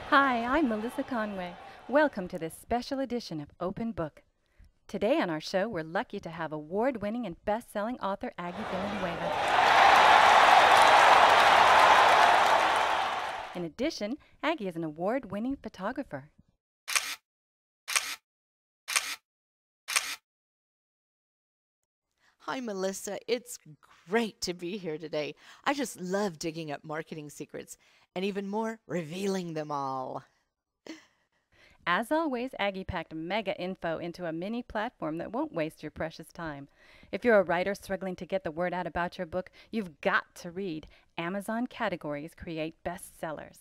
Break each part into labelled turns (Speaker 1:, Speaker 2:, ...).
Speaker 1: Hi, I'm Melissa Conway. Welcome to this special edition of Open Book. Today on our show, we're lucky to have award-winning and best-selling author Aggie Villanueva. In addition, Aggie is an award-winning photographer.
Speaker 2: Hi, Melissa. It's great to be here today. I just love digging up marketing secrets and even more, revealing them all.
Speaker 1: As always, Aggie packed mega info into a mini platform that won't waste your precious time. If you're a writer struggling to get the word out about your book, you've got to read Amazon Categories Create Bestsellers.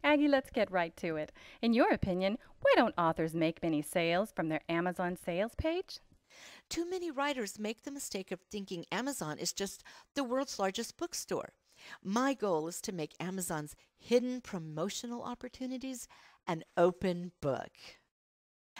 Speaker 1: Aggie, let's get right to it. In your opinion, why don't authors make many sales from their Amazon sales page?
Speaker 2: Too many writers make the mistake of thinking Amazon is just the world's largest bookstore. My goal is to make Amazon's hidden promotional opportunities an open book.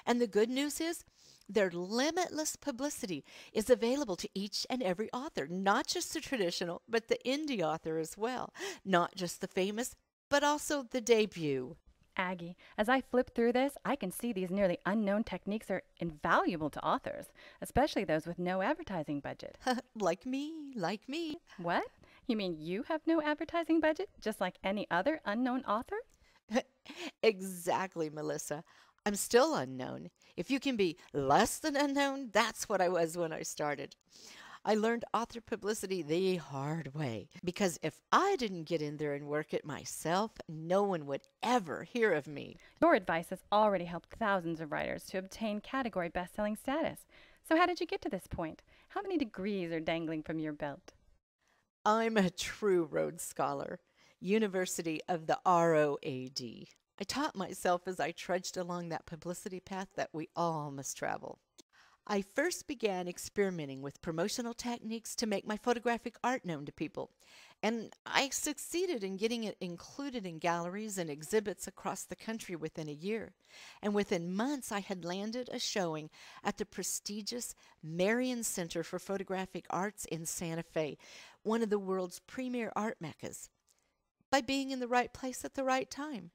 Speaker 2: And the good news is, their limitless publicity is available to each and every author, not just the traditional, but the indie author as well. Not just the famous, but also the debut.
Speaker 1: Aggie, as I flip through this, I can see these nearly unknown techniques are invaluable to authors, especially those with no advertising budget.
Speaker 2: Like me, like me.
Speaker 1: What? You mean you have no advertising budget, just like any other unknown author?
Speaker 2: Exactly, Melissa. I'm still unknown. If you can be less than unknown, that's what I was when I started. I learned author publicity the hard way because if I didn't get in there and work it myself, no one would ever hear of me.
Speaker 1: Your advice has already helped thousands of writers to obtain category best-selling status. So how did you get to this point? How many degrees are dangling from your belt?
Speaker 2: I'm a true Rhodes Scholar, University of the ROAD. I taught myself as I trudged along that publicity path that we all must travel. I first began experimenting with promotional techniques to make my photographic art known to people, and I succeeded in getting it included in galleries and exhibits across the country within a year. And within months, I had landed a showing at the prestigious Marion Center for Photographic Arts in Santa Fe, one of the world's premier art meccas, by being in the right place at the right time.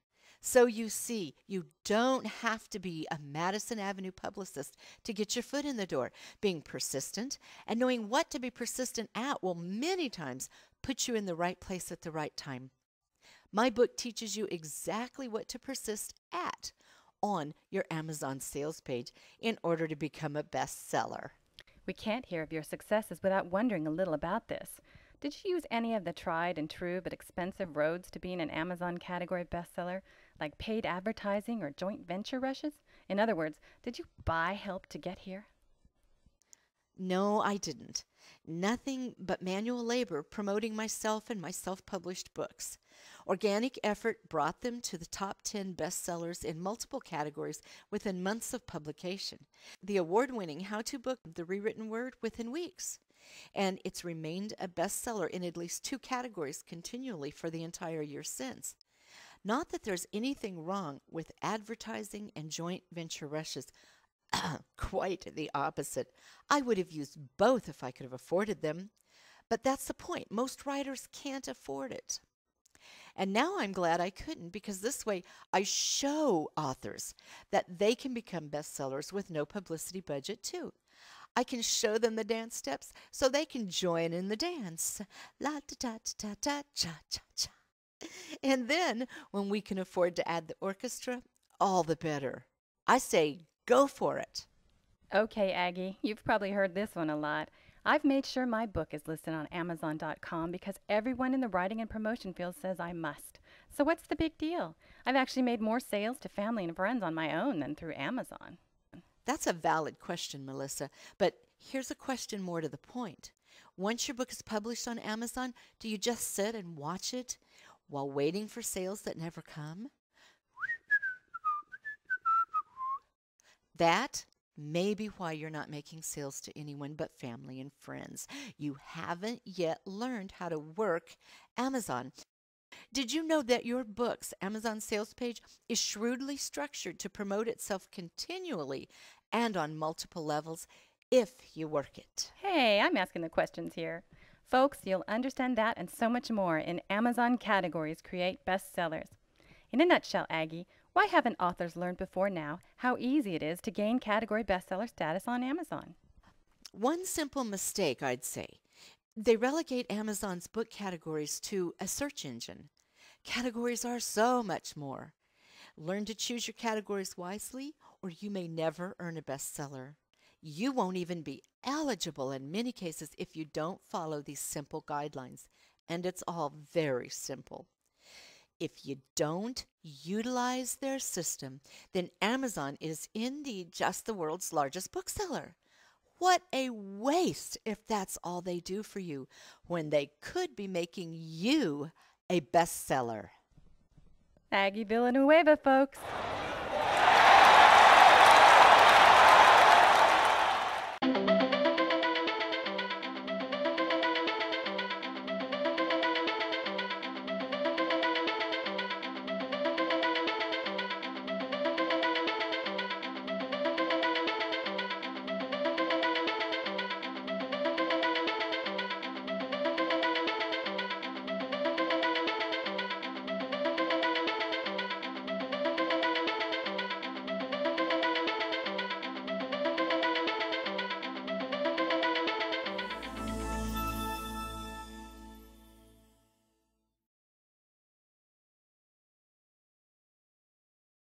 Speaker 2: So you see, you don't have to be a Madison Avenue publicist to get your foot in the door. Being persistent and knowing what to be persistent at will many times put you in the right place at the right time. My book teaches you exactly what to persist at on your Amazon sales page in order to become a bestseller.
Speaker 1: We can't hear of your successes without wondering a little about this. Did you use any of the tried and true but expensive roads to being an Amazon category bestseller, like paid advertising or joint venture rushes? In other words, did you buy help to get here?
Speaker 2: No, I didn't. Nothing but manual labor promoting myself and my self-published books. Organic effort brought them to the top 10 bestsellers in multiple categories within months of publication. The award-winning how-to book, The Rewritten Word, within weeks. And it's remained a bestseller in at least 2 categories continually for the entire year since. Not that there's anything wrong with advertising and joint venture rushes. Quite the opposite. I would have used both if I could have afforded them. But that's the point. Most writers can't afford it. And now I'm glad I couldn't, because this way I show authors that they can become bestsellers with no publicity budget too. I can show them the dance steps so they can join in the dance. La da da da da cha cha cha. And then when we can afford to add the orchestra, all the better. I say go for it.
Speaker 1: Okay, Aggie, you've probably heard this one a lot. I've made sure my book is listed on Amazon.com because everyone in the writing and promotion field says I must. So what's the big deal? I've actually made more sales to family and friends on my own than through Amazon.
Speaker 2: That's a valid question, Melissa, but here's a question more to the point. Once your book is published on Amazon, do you just sit and watch it while waiting for sales that never come? That may be why you're not making sales to anyone but family and friends. You haven't yet learned how to work Amazon. Did you know that your book's Amazon sales page is shrewdly structured to promote itself continually and on multiple levels if you work it.
Speaker 1: Hey, I'm asking the questions here. Folks, you'll understand that and so much more in Amazon Categories Create Bestsellers. In a nutshell, Aggie, why haven't authors learned before now how easy it is to gain category bestseller status on Amazon?
Speaker 2: One simple mistake, I'd say. They relegate Amazon's book categories to a search engine. Categories are so much more. Learn to choose your categories wisely, or you may never earn a bestseller. You won't even be eligible in many cases if you don't follow these simple guidelines, and it's all very simple. If you don't utilize their system, then Amazon is indeed just the world's largest bookseller. What a waste if that's all they do for you, when they could be making you a bestseller.
Speaker 1: Aggie Villanueva, folks.